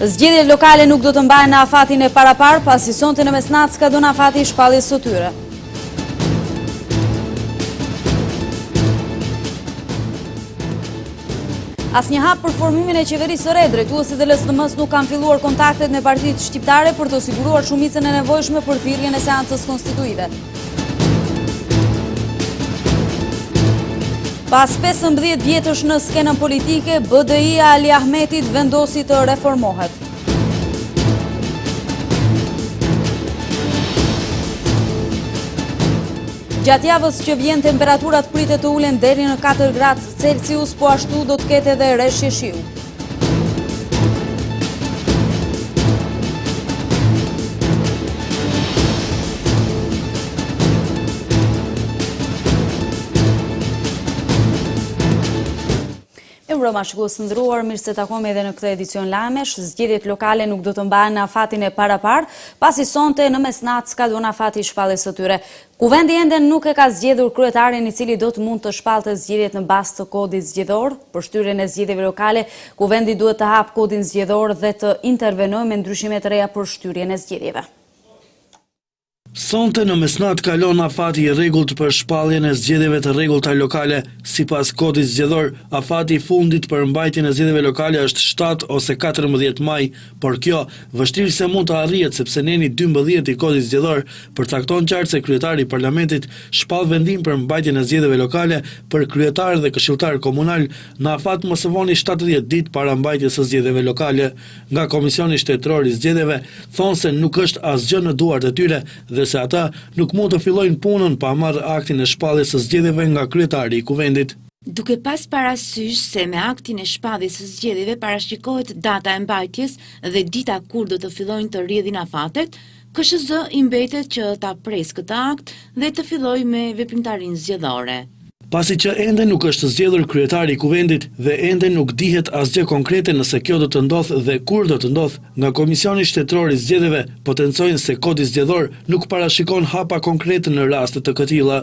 Zgjedhjet lokale nuk do të mbahen në afatin e parapar, pasi sonte në mesnatë s'ka dhënë afati i shpalljes së tyre. Asnjë hap për formimin e qeverisë së re, drejtuesit e LSDM-s nuk kanë filluar kontaktet me partitë shqiptare për të siguruar shumicën e nevojshme për thirrjen e seancës konstituive. Pas 15 vjetësh në skenën politike, BDI-a Ali Ahmetit vendosi të reformohet. Gjatë javës që vjen, temperaturat pritet të ulen deri në 4 gradë Celsius, po ashtu do të ketë edhe rreshje shiu. Mbrëma shikues të nderuar, mirë se takojmë edhe në këtë edicion lajmesh. Zgjedhjet lokale nuk do të mbahen në afatin e parapar, pasi sonte në mesnatë s'ka dhënë afati i shpalljes së tyre. Kuvendi ende nuk e ka zgjedhur kryetarin i cili do të mund të shpallte zgjedhjet në bazë të kodit zgjedhor. Për shtyrjen e zgjedhjeve lokale, kuvendi duhet të hap kodin zgjedhor dhe të intervenojë me ndryshime të reja për shtyrjen e zgjedhjeve. Sonte në mesnatë kalon afati i rregullt për shpalljen e zgjedhjeve të rregullta lokale. Sipas kodit zgjedhor, afati i fundit për mbajtjen e zgjedhjeve lokale është 7 ose 14 maj, por kjo vështirë se mund të arrihet sepse neni 12 i kodit zgjedhor përcakton qartë se kryetari i parlamentit shpall vendim për mbajtjen e zgjedhjeve lokale për kryetar dhe këshilltar komunal në afat më së voni 70 ditë para mbajtjes së zgjedhjeve lokale. Nga Komisioni Shtetëror i Zgjedhjeve thonë se nuk është asgjë në duart e tyre dhe se ata nuk mund të fillojnë punën pa marrë aktin e shpalljes së zgjedhjeve nga kryetari i kuvendit. Duke pas parasysh se me aktin e shpalljes së zgjedhjeve parashikohet data e mbajtjes dhe dita kur do të fillojnë të rrjedhin afatet, KSZ i mbetet që ta presë këtë akt dhe të fillojë me veprimtarinë zgjedhore. Pasi që ende nuk është zgjedhur kryetari i kuvendit dhe ende nuk dihet asgjë konkrete nëse kjo do të ndodhë dhe kur do të ndodhë, nga Komisioni Shtetëror i Zgjedhjeve potencojnë se kodi zgjedhor nuk parashikon hapa konkrete në raste të këtilla.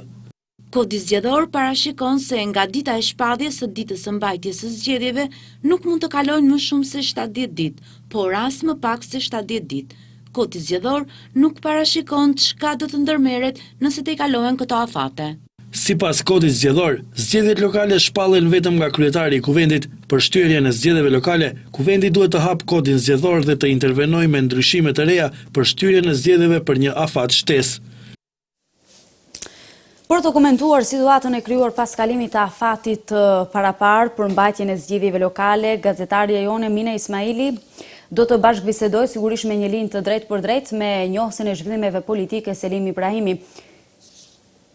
Kodi zgjedhor parashikon se nga dita e shpalljes së ditës së mbajtjes së zgjedhjeve nuk mund të kalojnë më shumë se 70 ditë, por as më pak se 70 ditë. Kodi zgjedhor nuk parashikon çka do të ndërmerret nëse të kalohen këto afate. Sipas kodit zgjedhor, zgjedhjet lokale shpallen vetëm nga kryetari i kuvendit. Për shtyrjen e zgjedhjeve lokale, kuvendi duhet të hap kodin zgjedhor dhe të intervenojë me ndryshime të reja për shtyrjen e zgjedhjeve për një afat shtesë. Për të komentuar situatën e krijuar pas kalimit të afatit parapar për mbajtjen e zgjedhjeve lokale, gazetarja jone Mina Ismaili do të bashkëbisedoj sigurisht me një linjë të drejtë për drejtë me njohësin e zhvillimeve politike Selim Ibrahimi.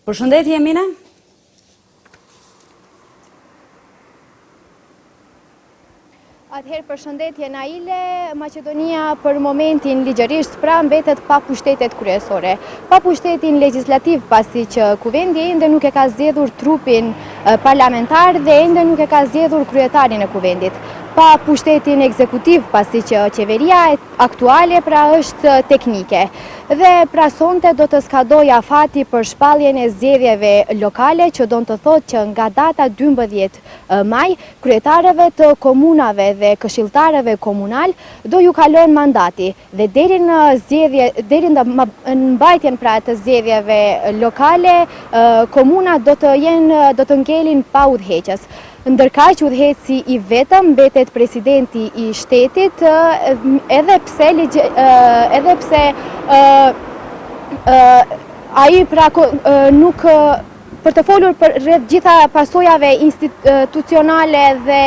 Përshëndetje, Mina. Atëherë përshëndetje Naile, Maqedonia për momentin ligjërisht pra mbetet pa pushtetet kryesore. Pa pushtetin legjislativ pasi që kuvendi ende nuk e ka zgjedhur trupin parlamentar dhe ende nuk e ka zgjedhur kryetarin e kuvendit. Pa pushtetin ekzekutiv pasi që qeveria aktuale pra është teknike. Dhe pra sonte do të skadoj afati për shpalljen e zgjedhjeve lokale që do të thotë që nga data 12 maj, kryetarëve të komunave dhe këshilltarëve komunal do ju kalon mandati dhe deri në mbajtjen pra të zgjedhjeve lokale, komunat do të ngelin pa udhëheqës. Ndërkaq udhëheci i vetëm mbetet presidenti i shtetit, edhe pse ai pra nuk për të folur për rreth gjitha pasojave institucionale dhe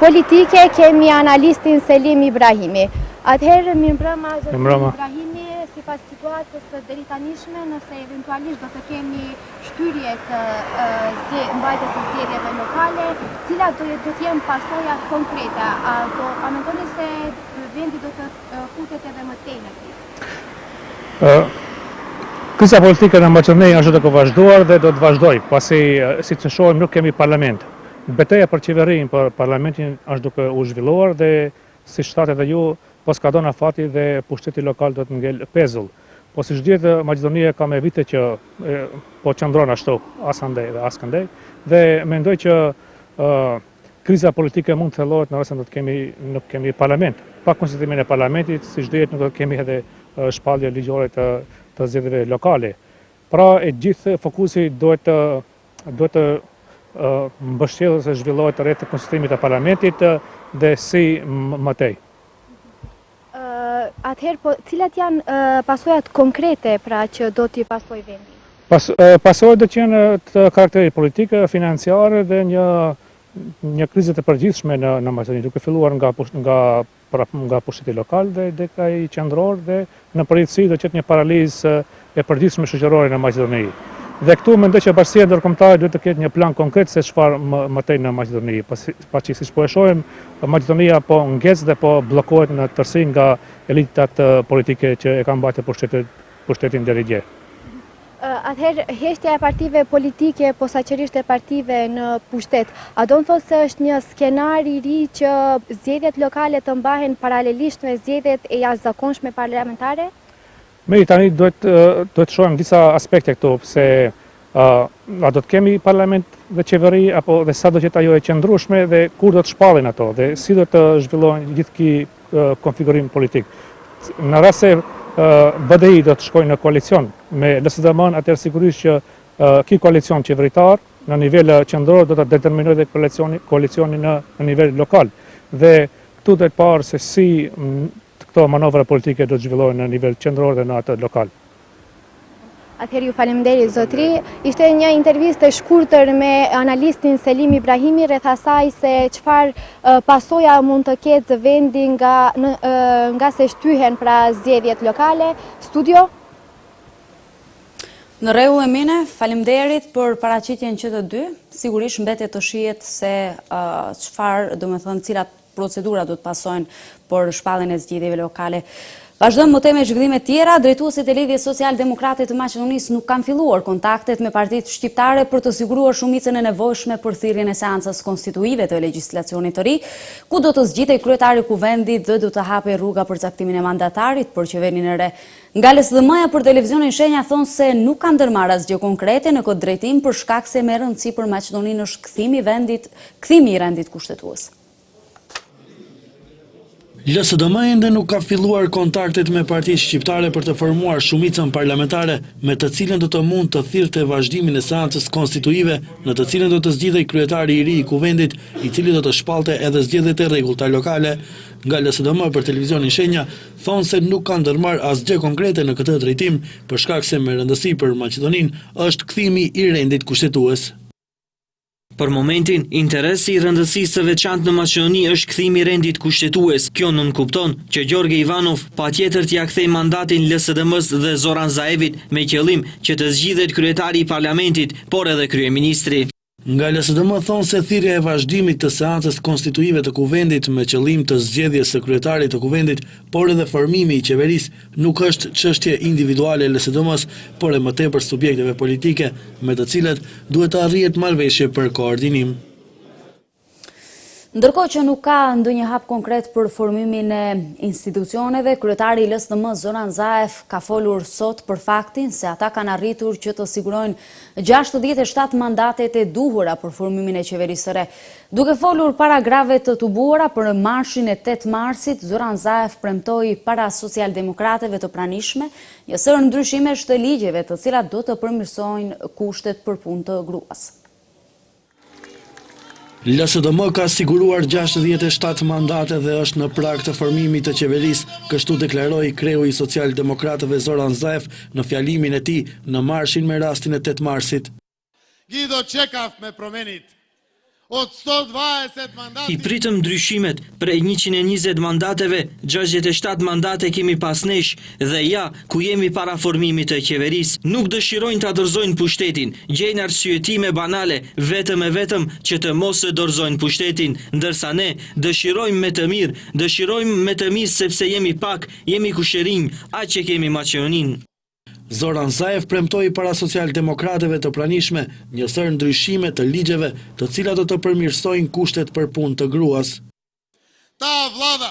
politike kemi analistin Selim Ibrahimi. Atëherë mirëmbrëma Selim Ibrahimi, sipas situatës deri tanishme, nëse eventualisht do të kemi shtyrje të mbajtjes së zgjedhjeve lokale, cilat do të jenë pasojat konkrete? A mendoni se vendi do të futet edhe më tej në këtë? Kriza politike në Maqedoni është duke vazhduar dhe do të vazhdojë, pasi siç e shohim nuk kemi parlament. Betejë për qeverinë, për parlamentin është duke u zhvilluar dhe si shtatet dhe ju, po s'ka dhënë afati dhe pushteti lokal do të ngel pezull. Po si gjithë Maqedonia ka me vite që po qëndron ashtu, as andej dhe as këndej, dhe mendoj që kriza politike mund të thellohet në rrasën do të nuk kemi parlament. pa konstituimin e parlamentit, siç dihet nuk kemi edhe shpallje ligjore të zgjedhjeve lokale. Pra e gjithë fokusi duhet të mbështjellë se zhvillohet rreth konstituimit të parlamentit dhe si më tej. Atëherë, po, cilat janë pasojat konkrete pra që do t'i pasoj vendi? Pasojat do të jenë të karakterit politik, financiar dhe një krizë të përgjithshme në Maqedoni, duke filluar nga pushteti lokal dhe ai qendror dhe në përgjithësi do të jetë një paralizë e përgjithshme shoqërore në Maqedoni. Dhe këtu mendoj që bashkia ndërkombëtare duhet të ketë një plan konkret se çfarë më tej në Maqedoni, pasi siç po e shohim, Maqedonia po ngec dhe po bllokohet në tërësi nga elitat politike që e kanë mbajtur pushtetin deri dje. Atëherë, heshtja e partive politike, posaçërisht e partive në pushtet, a do të thotë se është një skenar i ri që zgjedhjet lokale të mbahen paralelisht me zgjedhjet e jashtëzakonshme parlamentare? Tani duhet të shohim disa aspekte këtu, pse a do të kemi parlament dhe qeveri, apo dhe sa do të jetë ajo e qëndrueshme dhe kur do të shpallen ato dhe si do të zhvillohen gjithë ky konfigurim politik. Në rast se BDI do të shkojë në koalicion me LSDM-n, atëherë sigurisht që ky koalicion qeveritar në nivel qendror do ta determinojë dhe koalicionin në nivel lokal. Dhe këtu do të parë se si këto manovra politike do të zhvillohen në nivel qendror dhe në atë lokal. Atëherë ju faleminderit zotri. Ishte një intervistë e shkurtër me analistin Selim Ibrahimi rreth asaj se çfarë pasoja mund të ketë vendi nga se shtyhen pra zgjedhjet lokale. Studio. Në rregull Emine, faleminderit për paraqitjen që të dy. Sigurisht mbetet të shihet se çfarë, domethënë cilat procedura do të pasojnë për shpalljen e zgjedhjeve lokale. Vazhdojmë më tej me zhvillime tjera. Drejtuesit e Lidhjes Social-Demokrate të Maqedonisë nuk kanë filluar kontaktet me partitë shqiptare për të siguruar shumicën e nevojshme për thirrjen e seancës konstituive të legjislacionit të ri, ku do të zgjidhej kryetari i kuvendit dhe do të hapej rruga për caktimin e mandatarit për qeverinë e re. Nga LSDM-ja për televizionin Shenja thonë se nuk kanë ndërmarrë asgjë konkrete në këtë drejtim për shkak se më rëndësi për Maqedoninë është kthimi i rendit kushtetues. LSDM ende nuk ka filluar kontaktet me partitë shqiptare për të formuar shumicën parlamentare me të cilën do të mund të thirrte vazhdimin e seancës konstituive në të cilën do të zgjidhej kryetari i ri i kuvendit, i cili do të shpallte edhe zgjedhjet e rregullta lokale. Nga LSDM për televizionin Shenja thonë se nuk kanë ndërmarrë asgjë konkrete në këtë drejtim për shkak se më rëndësi për Maqedoninë është kthimi i rendit kushtetues. Për momentin, interesi i rëndësisë së veçantë në Maqedoni është kthimi i rendit kushtetues. Kjo nënkupton që Gjorge Ivanov patjetër t'ia kthej mandatin LSDM-s dhe Zoran Zaevit me qëllim që të zgjidhet kryetari i parlamentit, por edhe kryeministri. Nga LSDM thonë se thirrja e vazhdimit të seancës konstituive të kuvendit me qëllim të zgjedhjes së kryetarit të kuvendit, por edhe formimi i qeverisë nuk është çështje individuale e LSDM-s, por e më tepër subjekteve politike me të cilët duhet të arrihet marrëveshje për koordinim. Ndërkohë që nuk ka ndonjë hap konkret për formimin e institucioneve, kryetari i LSDM Zoran Zaev ka folur sot për faktin se ata kanë arritur që të sigurojnë 67 mandatet e duhura për formimin e qeverisë së re. Duke folur para grave të tubuara për marshin e 8 marsit, Zoran Zaev premtoi para socialdemokratëve të pranishme një sër ndryshimesh të ligjeve të cilat do të përmirësojnë kushtet për punë të gruas. LSDM ka siguruar 67 mandate dhe është në prag të formimit të qeverisë, kështu deklaroi kreu i socialdemokratëve Zoran Zaev në fjalimin e tij në marshin me rastin e 8 marsit. Gido Čekaf me promenit. Od 120 mandati. I pritëm ndryshimet, prej 120 mandateve, 67 mandate kemi pas nesh dhe ja, ku jemi para formimit të qeverisë, nuk dëshirojnë ta dorëzojnë pushtetin, gjejnë arsyetime banale, vetëm e vetëm që të mos e dorëzojnë pushtetin, ndërsa ne dëshirojmë me të mirë sepse jemi pak, jemi kushërinj, aq që kemi Maqedoninë. Zoran Zaev premtoi para socialdemokratëve të pranishme një sër ndryshime të ligjeve, të cilat do të përmirësojnë kushtet për punë të gruas. Ta vlada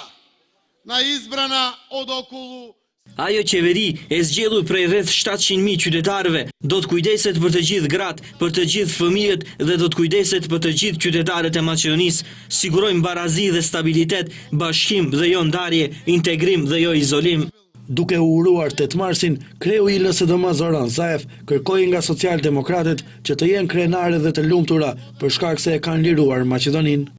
na izbrana od okolo Ajo qeveri e zgjedhur prej rreth 700.000 qytetarëve do të kujdeset për të gjithë gratë, për të gjithë fëmijët dhe do të kujdeset për të gjithë qytetarët e Maqedonisë, sigurojmë barazi dhe stabilitet, bashkim dhe jo ndarje, integrim dhe jo izolim. Duke u uruar 8 marsin, kreu i LSDM Zoran Zaev kërkoi nga socialdemokratët që të jenë krenare dhe të lumtura për shkak se e kanë liruar Maqedoninë.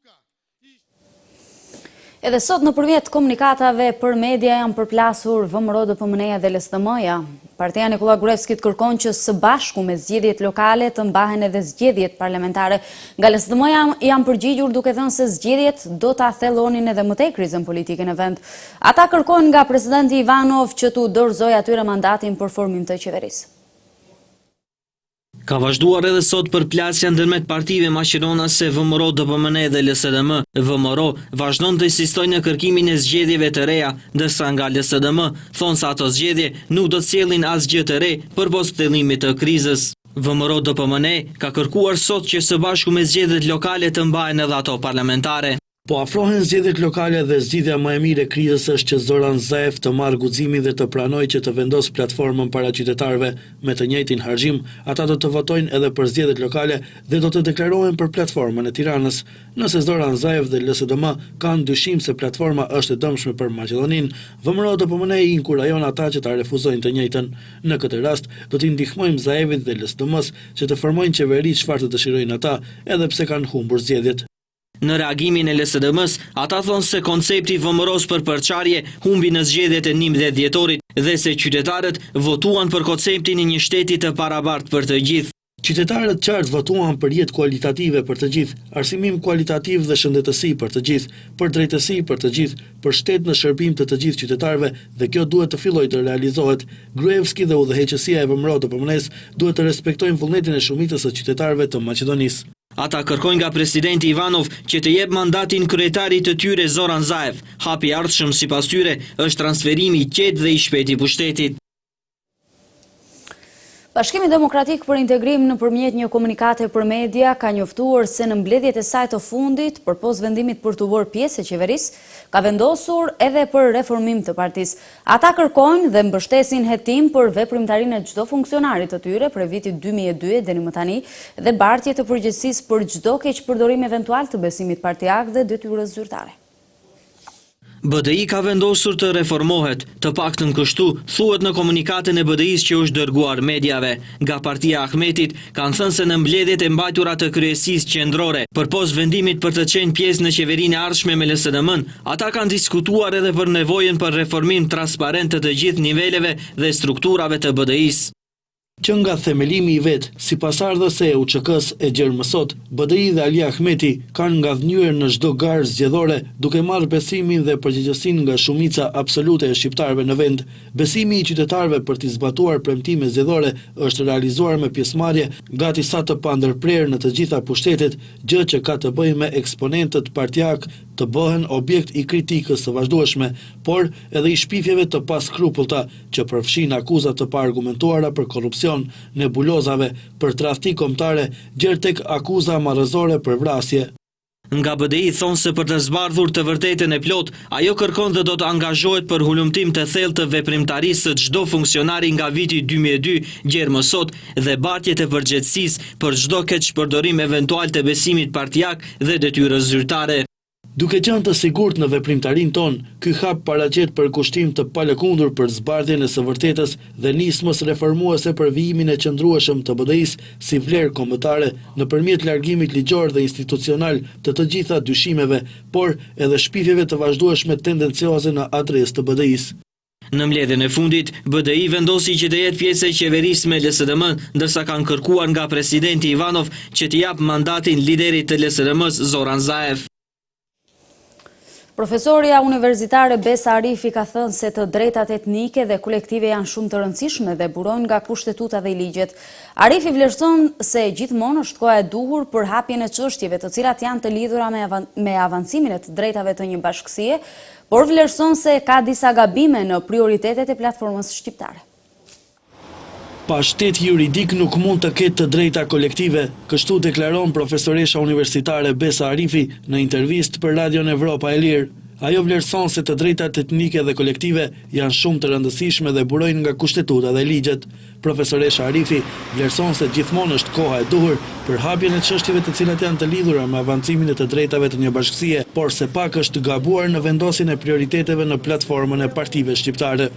Edhe sot nëpërmjet komunikatave për media janë përplasur VMRO, DPMN-ja dhe LSDM-ja. Partia Nikola Gruevskit kërkon që së bashku me zgjedhjet lokale të mbahen edhe zgjedhjet parlamentare. Nga LSDM-ja janë përgjigjur duke thënë se zgjedhjet do ta thellonin edhe më tej krizën politike në vend. Ata kërkojnë nga presidenti Ivanov që t'u dorëzojë atyre mandatin për formim të qeverisë. Ka vazhduar edhe sot përplasja ndërmjet partive maqedonase VMRO, DPMN dhe LSDM. VMRO vazhdon të insistojë në kërkimin e zgjedhjeve të reja, ndërsa nga LSDM thonë se ato zgjedhje nuk do të sjellin asgjë të re përpos thellimit të krizës. VMRO, DPMN ka kërkuar sot që së bashku me zgjedhjet lokale të mbahen edhe ato parlamentare. Po afrohen zgjedhjet lokale dhe zgjidhja më e mirë e krizës është që Zoran Zaev të marrë guximin dhe të pranojë që të vendos platformën para qytetarëve me të njëjtin harxhim. Ata do të votojnë edhe për zgjedhjet lokale dhe do të deklarohen për platformën e Tiranës. Nëse Zoran Zaev dhe LSDM kanë dyshim se platforma është e dëmshme për Maqedoninë, VMRO DPMN i inkurajon ata që ta refuzojnë të njëjtën. Në këtë rast do t'i ndihmojmë Zaevit dhe LSDM-s që të formojnë qeveri çfarë të dëshirojnë ata, edhe pse kanë humbur zgjedhjet. Në reagimin e LSDM-s, ata thonë se koncepti VMRO-s për përçarje humbi në zgjedhjet e 11 dhjetorit dhe se qytetarët votuan për konceptin e një shteti të barabartë për të gjithë. Qytetarët qartë votuan për jetë kualitative për të gjithë, arsimim kualitativ dhe shëndetësi për të gjithë, për drejtësi për të gjithë, për shtet në shërbim të gjithë qytetarëve dhe kjo duhet të fillojë të realizohet. Gruevski dhe udhëheqësia e VMRO DPMN-s duhet të respektojnë vullnetin e shumicës së qytetarëve të Maqedonisë. Ata kërkojnë nga presidenti Ivanov që të jep mandatin kryetarit të tyre Zoran Zaev. Hapi i ardhshëm sipas tyre është transferimi i qetë dhe i shpejtë i pushtetit. Bashkimi Demokratik për Integrim nëpërmjet një komunikate për media ka njoftuar se në mbledhjet e saj të fundit, përpos vendimit për të bërë pjesë e qeverisë, ka vendosur edhe për reformim të partisë. Ata kërkojnë dhe mbështesin hetim për veprimtarinë e çdo funksionari të tyre për vitin 2002 deri më tani dhe bartje të përgjegjësisë për çdo keqpërdorim eventual të besimit partijak dhe detyrës zyrtare. BDI ka vendosur të reformohet, të paktën kështu thuhet në komunikatën e BDI-s që është dërguar mediave. Nga partia Ahmetit kanë thënë se në mbledhjet e mbajtura të kryesisë qendrore, përpos vendimit për të qenë pjesë në qeverinë e ardhshme me LSDM-n, ata kanë diskutuar edhe për nevojën për reformim transparent të gjithë niveleve dhe strukturave të BDI-s. Që nga themelimi i vet, si pasardhëse e UÇK-s e Gjermësot, BDI dhe Ali Ahmeti kanë ngadhnyer në çdo garë zgjedhore, duke marrë besimin dhe përgjegjësinë nga shumica absolute e shqiptarëve në vend. Besimi i qytetarëve për të zbatuar premtime zgjedhore është realizuar me pjesëmarrje gati sa të pandërprerë në të gjitha pushtetet, gjë që ka të bëjë me eksponentët partijak të bëhen objekt i kritikës së vazhdueshme, por edhe i shpifjeve të paskrupullta që përfshin akuzat të paargumentuara për korrupsion, nebulozave, për tradhti kombëtare, gjerë tek akuza marrëzore për vrasje. Nga BDI thonë se për të zbardhur të vërtetën e plot, ajo kërkon dhe do të angazhohet për hulumtim të thellë të veprimtarisë së çdo funksionari nga viti 2002 deri më sot dhe bartje të përgjegjësisë për çdo keqpërdorim eventual të besimit partijak dhe detyrës zyrtare. Duke qenë të sigurt në veprimtarinë tonë, ky hap paraqet për kushtim të palëkundur për zbardhjen e së vërtetës dhe nismës reformuese për vijimin e qëndrueshëm të BDI-s si vlerë kombëtare nëpërmjet largimit ligjor dhe institucional të gjitha dyshimeve, por edhe shpifjeve të vazhdueshme tendencioze në adresë të BDI-s. Në mbledhjen e fundit, BDI vendosi që të jetë pjesë e qeverisë me LSDM, ndërsa kanë kërkuar nga presidenti Ivanov që t'i jap mandatin liderit të LSDM-s Zoran Zaev. Profesoria universitare Besa Arifi ka thënë se të drejtat etnike dhe kolektive janë shumë të rëndësishme dhe burojnë nga kushtetuta dhe ligjet. Arifi vlerëson se gjithmonë është koha e duhur për hapjen e çështjeve të cilat janë të lidhura me avancimin e të drejtave të një bashkësie, por vlerëson se ka disa gabime në prioritetet e platformës shqiptare. Pa shtet juridik nuk mund të ketë të drejta kolektive, kështu deklaron profesoresha universitare Besa Arifi në intervistë për Radion Evropa e Lirë. Ajo vlerëson se të drejtat etnike dhe kolektive janë shumë të rëndësishme dhe burojnë nga kushtetuta dhe ligjet. Profesoresha Arifi vlerëson se gjithmonë është koha e duhur për hapjen e çështjeve të cilat janë të lidhura me avancimin e të drejtave të një bashkësie, por se pak është gabuar në vendosjen e prioriteteve në platformën e partive shqiptare.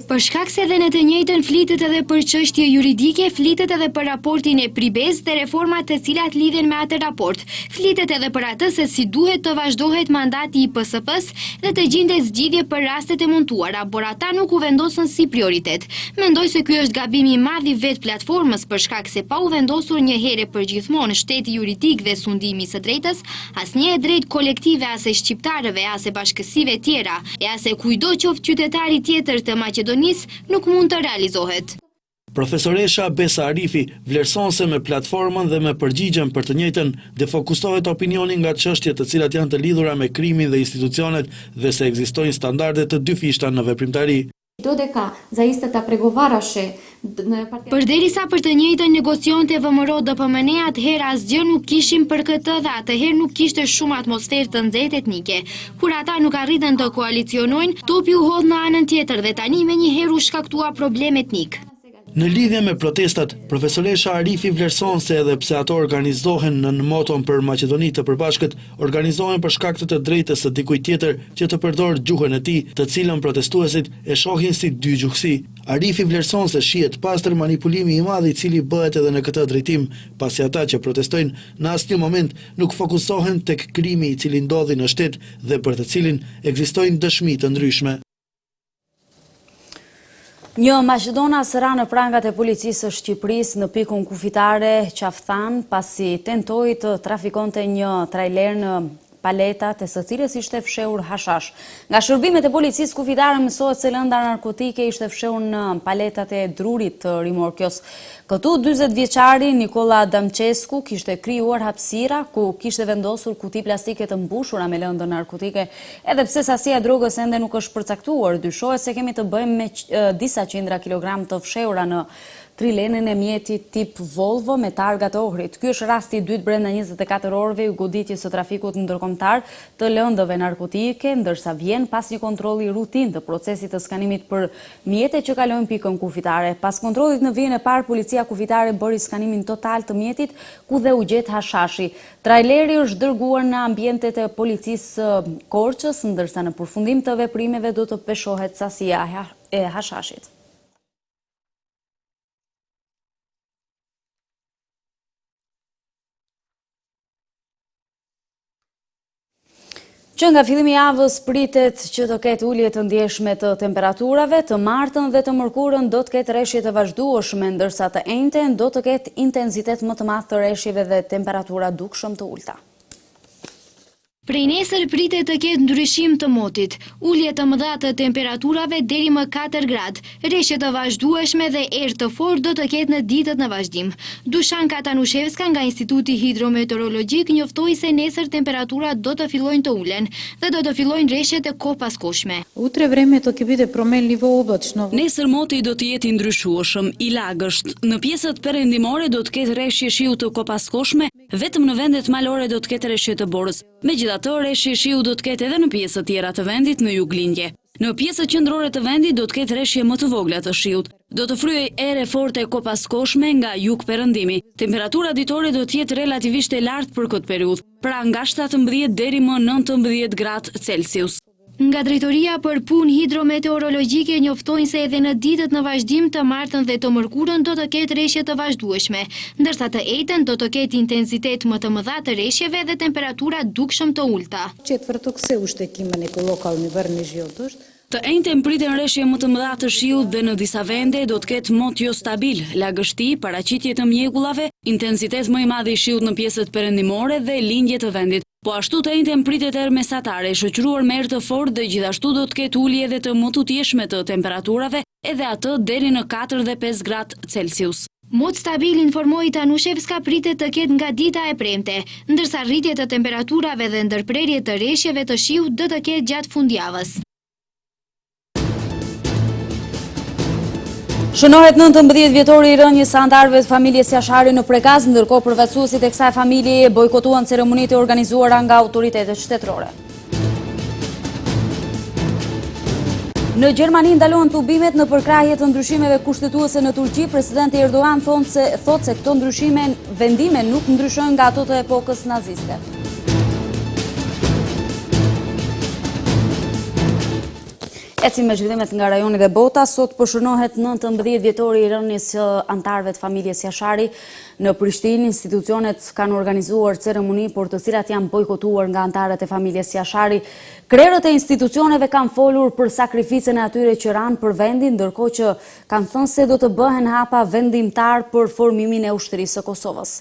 Për shkak se edhe në të njëjtën flitet edhe për çështje juridike, flitet edhe për raportin e Pribes dhe reformat të cilat lidhen me atë raport. Flitet edhe për atë se si duhet të vazhdohet mandati i PSP-s dhe të gjendet zgjidhje për rastet e montuara, por ata nuk u vendosën si prioritet. Mendoj se ky është gabimi i madh i vet platformës për shkak se pa u vendosur një herë për gjithmonë shteti juridik dhe sundimi i së drejtës, asnjë e drejtë kolektive as e shqiptarëve as e bashkësive tjera, e as e kujdo qoftë qytetar tjetër të Maqedonisë nuk mund të realizohet. Profesoresha Besa Arifi vlerëson se me platformën dhe me përgjigjen për të njëjtën defokusohet opinioni nga çështjet të cilat janë të lidhura me krimin dhe institucionet dhe se ekzistojnë standarde të dy fishta në veprimtari. Përderisa për të njëjtën negocionte VMRO DPMN, atëherë asgjë nuk kishim për këtë dhe atëherë nuk kishte shumë atmosferë të nxehtë etnike. Kur ata nuk arritën të koalicionojnë, topi u hodh në anën tjetër dhe tani menjëherë u shkaktua problem etnik. Në lidhje me protestat, profesoresha Arifi vlerëson se edhe pse ato organizohen në moton për Maqedoni të Përbashkët, organizohen për shkak të drejtës së dikujt tjetër që të përdor gjuhën e tij, të cilën protestuesit e shohin si dy gjuhësi. Arifi vlerëson se shihet pastër manipulimi i madh i cili bëhet edhe në këtë drejtim, pasi ata që protestojnë në asnjë moment nuk fokusohen tek krimi i cili ndodhi në shtet dhe për të cilin ekzistojnë dëshmi të ndryshme. Një maqedonas ra në prangat e policisë së Shqipërisë në pikun kufitare Qafthan pasi tentoi të trafikonte një trailer në paletat e së cilës ishte fshehur hashash. Nga shërbimet e policisë kufitare mësohet se lënda narkotike ishte fshehur në paletat e drurit të rimorkjos. Këtu 40 vjeçari Nikola Damçesku kishte krijuar hapësira ku kishte vendosur kuti plastike të mbushura me lëndë narkotike, edhe pse sasia e drogës ende nuk është përcaktuar. Dyshohet se kemi të bëjmë me disa qindra kilogram të fshehura në trilenin e mjetit tip Volvo me targat Ohrit. Ky është rasti i dytë brenda 24 orëve i goditjes së trafikut ndërkombëtar të lëndëve narkotike, ndërsa vjen pas një kontrolli rutinë të procesit të skanimit për mjetet që kalojnë pikën kufitare. Pas kontrollit në vijën e parë, policia kufitare bëri skanimin total të mjetit, ku dhe u gjet hashashi. Traileri është dërguar në ambientet e policisë Korçës, ndërsa në përfundim të veprimeve do të peshohet sasia e hashashit. Që nga fillimi i javës pritet që të ketë ulje të ndjeshme të temperaturave, të martën dhe të mërkurën do të ketë rreshje të vazhdueshme, ndërsa të enjten do të ketë intensitet më të madh të rreshjeve dhe temperatura dukshëm të ulta. Prej nesër pritet të ketë ndryshim të motit, ulje të mëdha të temperaturave deri më 4 gradë, rreshje të vazhdueshme dhe erë të fortë do të ketë në ditët në vazhdim. Dushanka Tanushevska nga Instituti Hidrometeorologjik njoftoi se nesër temperaturat do të fillojnë të ulen dhe do të fillojnë rreshjet e kohëpaskoshme. Nesër moti do të jetë i ndryshueshëm, i lagësht. Në pjesët perëndimore do të ketë rreshje shiu të kohëpaskoshme, vetëm në vendet malore do të ketë rreshje të borës. Megjithatë, rreshje shiu do të ketë edhe në pjesët tjera të vendit në juglindje. Në pjesët qendrore të vendit do të ketë rreshje më të vogla të shiut. Do të fryej erë forte kohëpaskoshme nga jug-perëndimi. Temperatura ditore do të jetë relativisht e lartë për këtë periudhë, pra nga 17 deri më 19 gradë Celsius. Nga Drejtoria për Punë Hidrometeorologjike njoftojnë se edhe në ditët në vazhdim të martën dhe të mërkurën do të ketë rreshje të vazhdueshme, ndërsa të ejtën do të ketë intensitet më të mëdha të rreshjeve dhe temperatura dukshëm të ulta. Të enjten priten rreshje më të mëdha të shiut dhe në disa vende do të ketë mot jo stabil, lagështi, paraqitje të mjegullave, intensitet më i madh i shiut në pjesët perëndimore dhe lindje të vendit. Po ashtu të enjten pritet erë mesatare, shoqëruar me erë të fortë dhe gjithashtu do të ketë ulje edhe të motutjeshme të temperaturave, edhe atë deri në 4 dhe 5 gradë Celsius. Mot stabil, informoi Tanushevska, pritet të ketë nga dita e premte, ndërsa rritje të temperaturave dhe ndërprerje të rreshjeve të shiut do të ketë gjatë fundjavës. Shënohet 19 vjetori i rënjes së antarëve të familjes Jashari në Prekaz, ndërkohë përfaqësuesit e kësaj familjeje bojkotuan ceremonitë e organizuara nga autoritetet shtetërore. Në Gjermani ndalohen tubimet në përkrahje të ndryshimeve kushtetuese në Turqi. Presidenti Erdogan thotë se këto vendime nuk ndryshojnë nga ato të epokës naziste. Ecim me zhvillimet nga rajoni dhe bota. Sot përshënohet 19 vjetori i rënjes së antarëve të familjes Jashari në Prishtinë. Institucionet kanë organizuar ceremoni, por të cilat janë bojkotuar nga antarët e familjes Jashari. Krerët e institucioneve kanë folur për sakrificën e atyre që ranë për vendin, ndërkohë që kanë thënë se do të bëhen hapa vendimtar për formimin e ushtrisë së Kosovës.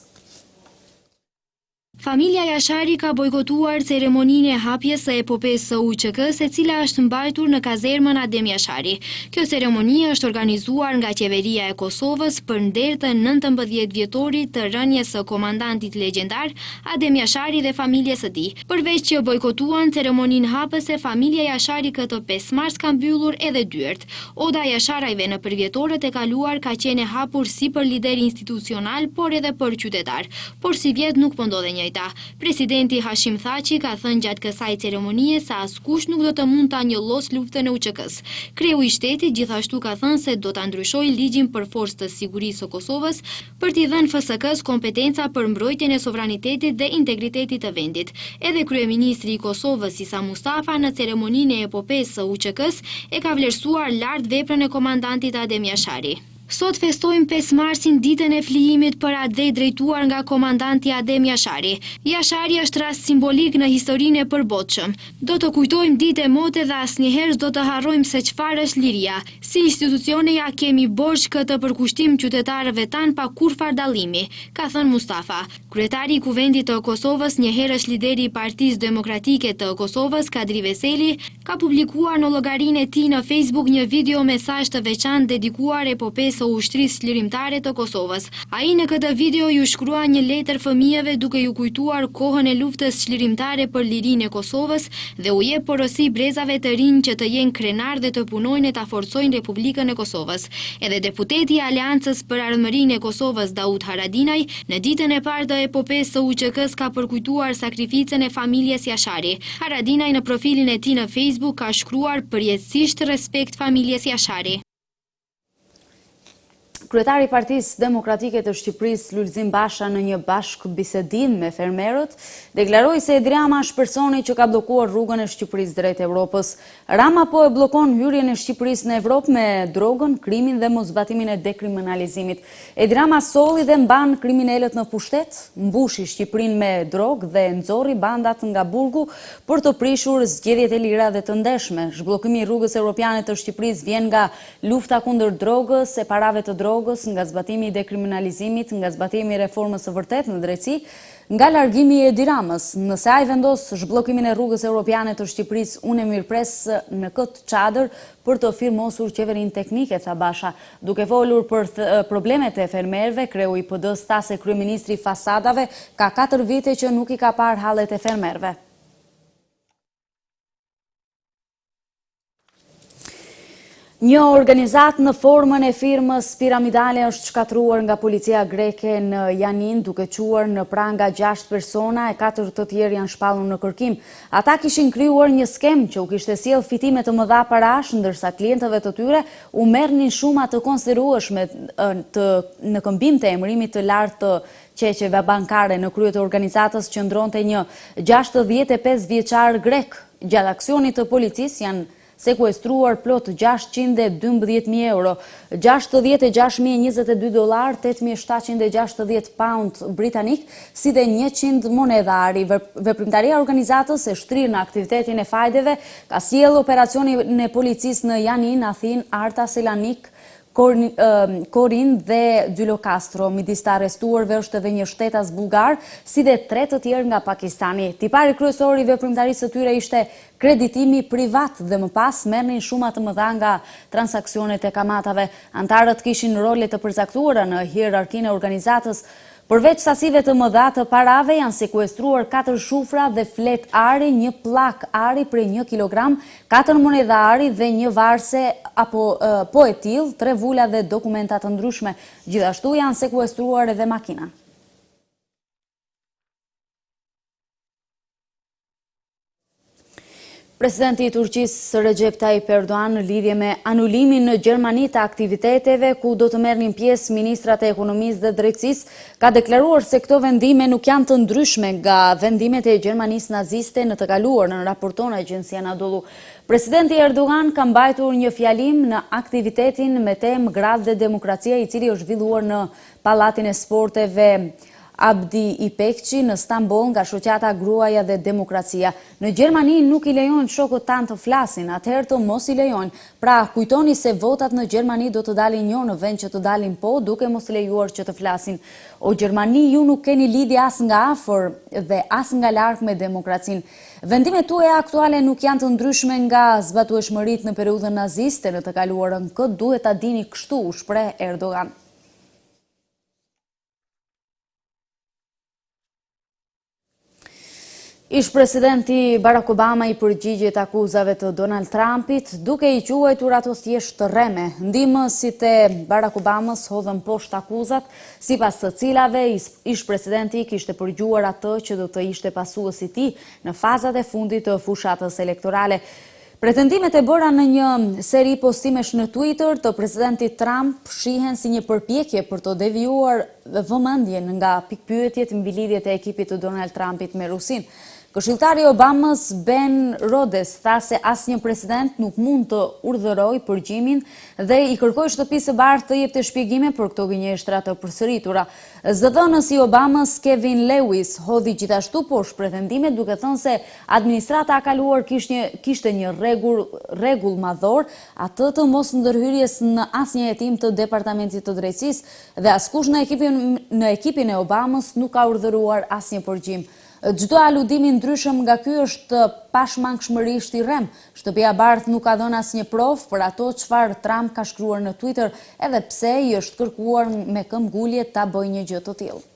Familja Jashari ka bojkotuar ceremoninë e hapjes së epopesë së UÇK-s, e cila është mbajtur në kazermën Adem Jashari. Kjo ceremoni është organizuar nga qeveria e Kosovës për nder të 19 vjetorit të rënjes së komandantit legjendar Adem Jashari dhe familjes së tij. Përveç që bojkotuan ceremoninë hapëse, familja Jashari këtë 5 mars ka mbyllur edhe dyert. Oda Jasharajve në përvjetorët e kaluar ka qenë e hapur si për lider institucional, por edhe për qytetar. Por si vjet nuk po ndodhe njëjta. Presidenti Hashim Thaçi ka thënë gjatë kësaj ceremonie se askush nuk do të mund ta njollos luftën e UÇK-s. Kreu i shtetit gjithashtu ka thënë se do ta ndryshojë ligjin për forcë të sigurisë së Kosovës për t'i dhënë FSK-s kompetenca për mbrojtjen e sovranitetit dhe integritetit të vendit. Edhe kryeministri i Kosovës Isa Mustafa në ceremoninë e epopesë së UÇK-s e ka vlerësuar lart veprën e komandantit Adem Jashari. Sot festojmë 5 marsin, ditën e flijimit për atë dhe drejtuar nga komandanti Adem Jashari. Jashari është rast simbolik në historinë e përbotshëm. Do të kujtojmë ditë e mote dhe asnjëherë s'do të harrojmë se çfarë është liria. Si institucione ja kemi borxh këtë përkushtim qytetarëve tanë pa kurfar dallimi, ka thënë Mustafa. Kryetari i Kuvendit të Kosovës, njëherësh lideri i Partisë Demokratike të Kosovës, Kadri Veseli, ka publikuar në llogarinë e tij në Facebook një video mesazh të veçantë dedikuar epopesë së ushtrisë çlirimtare të Kosovës. Ai në këtë video ju shkrua një letër fëmijëve duke ju kujtuar kohën e luftës çlirimtare për lirinë e Kosovës dhe u jep porosi brezave të rinj që të jenë krenar dhe të punojnë e ta forcojnë Republikën e Kosovës. Edhe deputeti i Aleancës për Ardhmërinë e Kosovës Daud Haradinaj në ditën e parë të epopesë së UÇK-s ka përkujtuar sakrificën e familjes Jashari. Haradinaj në profilin e tij në Facebook ka shkruar përjetësisht respekt familjes Jashari. Kryetari i Partisë Demokratike të Shqipërisë, Lulzim Basha, në një bashkëbisedim me fermerët, deklaroi se Edi Rama është personi që ka bllokuar rrugën e Shqipërisë drejt Evropës. Rama po e bllokon hyrjen e Shqipërisë në Evropë me drogën, krimin dhe mosbatimin e dekriminalizimit. Edi Rama solli dhe mban kriminalët në pushtet, mbushi Shqipërinë me drogë dhe nxorri bandat nga burgu për të prishur zgjedhjet e lira dhe të ndeshme. Zhbllokimi i rrugës europiane të Shqipërisë vjen nga lufta kundër drogës, e parave të drogës, nga zbatimi i dekriminalizimit, nga zbatimi i reformës së vërtetë në drejtësi, nga largimi i Edi Ramës. Nëse ai vendos zhbllokimin e rrugës europiane të Shqipërisë, unë e mirpres në këtë çadër për të firmosur qeverinë teknike, tha Basha. Duke folur për problemet e fermerëve, kreu i PD-s tha se kryeministri i fasadave ka 4 vite që nuk i ka parë hallet e fermerëve. Një organizat në formën e firmës piramidale është shkatruar nga policia greke në Janin, duke quar në pranga 6 persona e 4 të tjerë janë shpallur në kërkim. Ata kishin krijuar një skem që u kishte sjell fitime të mëdha parash, ndërsa klientëve të tyre u merrnin shuma të konsiderueshme në këmbim të emërimit të lartë të qeqeve bankare. Në krye të organizatës qëndronte një 65 vjeçar grek. Gjatë aksionit të policisë janë sekuestruar plot 612.000 euro, 66.022 dolar, 8.760 pound britanik, si dhe 100 monedari. Veprimtaria e organizatës e shtrirë në aktivitetin e fajdeve, ka sjellë operacionin e policisë në Janin, Athin, Arta, Selanik, Korin dhe Dylokastro. Midis të arrestuarve është edhe një shtetas bulgar, si dhe 3 të tjerë nga Pakistani. Tipari kryesor i veprimtarisë së tyre ishte kreditimi privat dhe më pas merrnin shuma të mëdha nga transaksionet e kamatave. Antarët kishin role të përcaktuara në hierarkinë e organizatës, Përveç sasive të mëdha të parave, janë sekuestruar 4 shufra dhe flet ari, 1 plak ari prej 1 kilogram, 4 monedha ari dhe 1 varse apo po e tillë, 3 vula dhe dokumenta të ndryshme. Gjithashtu janë sekuestruar edhe makina. Presidenti i Turqisë Recep Tayyip Erdogan në lidhje me anulimin në Gjermani të aktiviteteve ku do të merrnin pjesë ministrat e ekonomisë dhe drejtësisë, ka deklaruar se këto vendime nuk janë të ndryshme nga vendimet e Gjermanisë naziste në të kaluarën, raporton agjencia Anadolu. Presidenti Erdogan ka mbajtur një fjalim në aktivitetin me temë Gradë dhe demokracia, i cili është zhvilluar në Pallatin e Sporteve Abdi Ipekçi në Stamboll nga shoqata Gruaja dhe Demokracia. Në Gjermani nuk i lejojnë shokët tanë të flasin, atëherë të mos i lejojnë. Pra, kujtoni se votat në Gjermani do të dalin jo në vend që të dalin po, duke mos lejuar që të flasin. O Gjermani, ju nuk keni lidhje as nga afër dhe as nga larg me demokracinë. Vendimet tuaja aktuale nuk janë të ndryshme nga zbatueshmëritë në periudhën naziste në të kaluarën. Këtë duhet ta dini kështu, u shpreh Erdogan. Ish-presidenti Barack Obama i përgjigjet akuzave të Donald Trumpit, duke i quajtur ato thjesht rreme. Ndihmësit e Barack Obamas hodhën poshtë akuzat, sipas të cilave ish-presidenti kishte përgjuar atë që do të ishte pasuesi i tij në fazat e fundit të fushatës elektorale. Pretendimet e bëra në një seri postimesh në Twitter të presidentit Trump shihen si një përpjekje për të devijuar vëmendjen nga pikpyetjet mbi lidhjet e ekipit të Donald Trumpit me Rusinë. Këshilltari Obamas Ben Rhodes tha se asnjë president nuk mund të urdhërojë përgjimin dhe i kërkoi Shtëpisë së Bardhë të jepte shpjegime për këto gënjeshtra të përsëritura. Zëdhënësi i Obamas Kevin Lewis hodhi gjithashtu poshtë pretendimet, duke thënë se administrata e kaluar kishte një rregull madhor, atë të mos ndërhyrjes në asnjë hetim të Departamentit të Drejtësisë dhe askush në ekipin e Obamas nuk ka urdhëruar asnjë përgjim. Çdo aludim i ndryshëm nga ky është pashmangshmërisht i rrem. Shtëpia e Bardhë nuk ka dhënë asnjë provë për ato çfarë Trump ka shkruar në Twitter, edhe pse i është kërkuar me këmbgulje ta bëjë një gjë të tillë.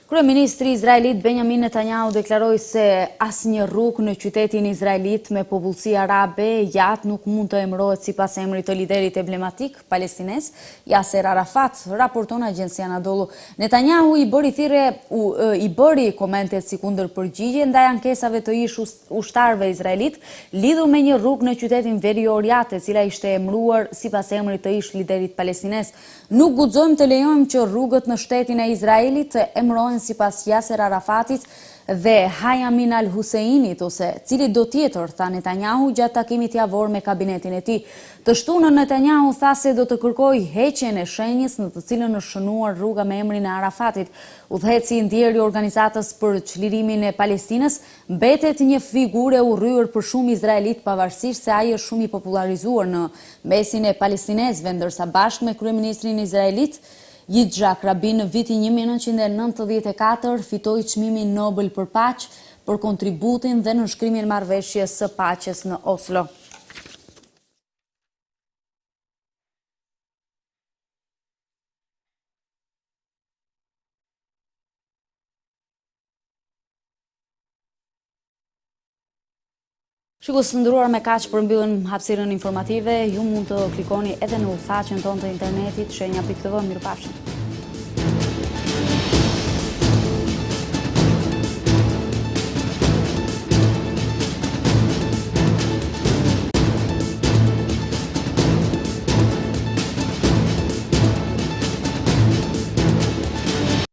Kryeministri izraelit Benjamin Netanyahu deklaroi se asnjë rrugë në qytetin izraelit me popullsi arabe gjatë nuk mund të emërohet sipas emrit të liderit emblematik palestinez Yasser Arafat, raporton agjencia Anadolu. Netanyahu i bëri komente si kundërpërgjigje ndaj ankesave të ish ushtarëve izraelit lidhur me një rrugë në qytetin Verioriat, e cila ishte emëruar sipas emrit të ish liderit palestinez. Nuk guxojmë të lejojmë që rrugët në shtetin e Izraelit të emërohen sipas Yasser Arafatit dhe Hayamin al-Huseinit ose cili do tjetër, tha Netanyahu gjatë takimit javor me kabinetin e tij. Të shtunën Netanyahu tha se do të kërkojë heqjen e shenjës në të cilën është shënuar rruga me emrin e Arafatit. Udhëheci i ndjerë i organizatës për çlirimin e Palestinës mbetet një figurë e urryer për shumë izraelit, pavarësisht se ai është shumë i popularizuar në mesin e palestinezëve, ndërsa bashkë me kryeministrin izraelit Yitzhak Rabin në vitin 1994 fitoi çmimin Nobel për paqe për kontributin dhe nënshkrimin e marrëveshjes së paqes në Oslo. Shikues të nderuar, me kaq përmbyllim hapësirën informative. Ju mund të klikoni edhe në faqen tonë të internetit shenja.tv. Mirupafshim.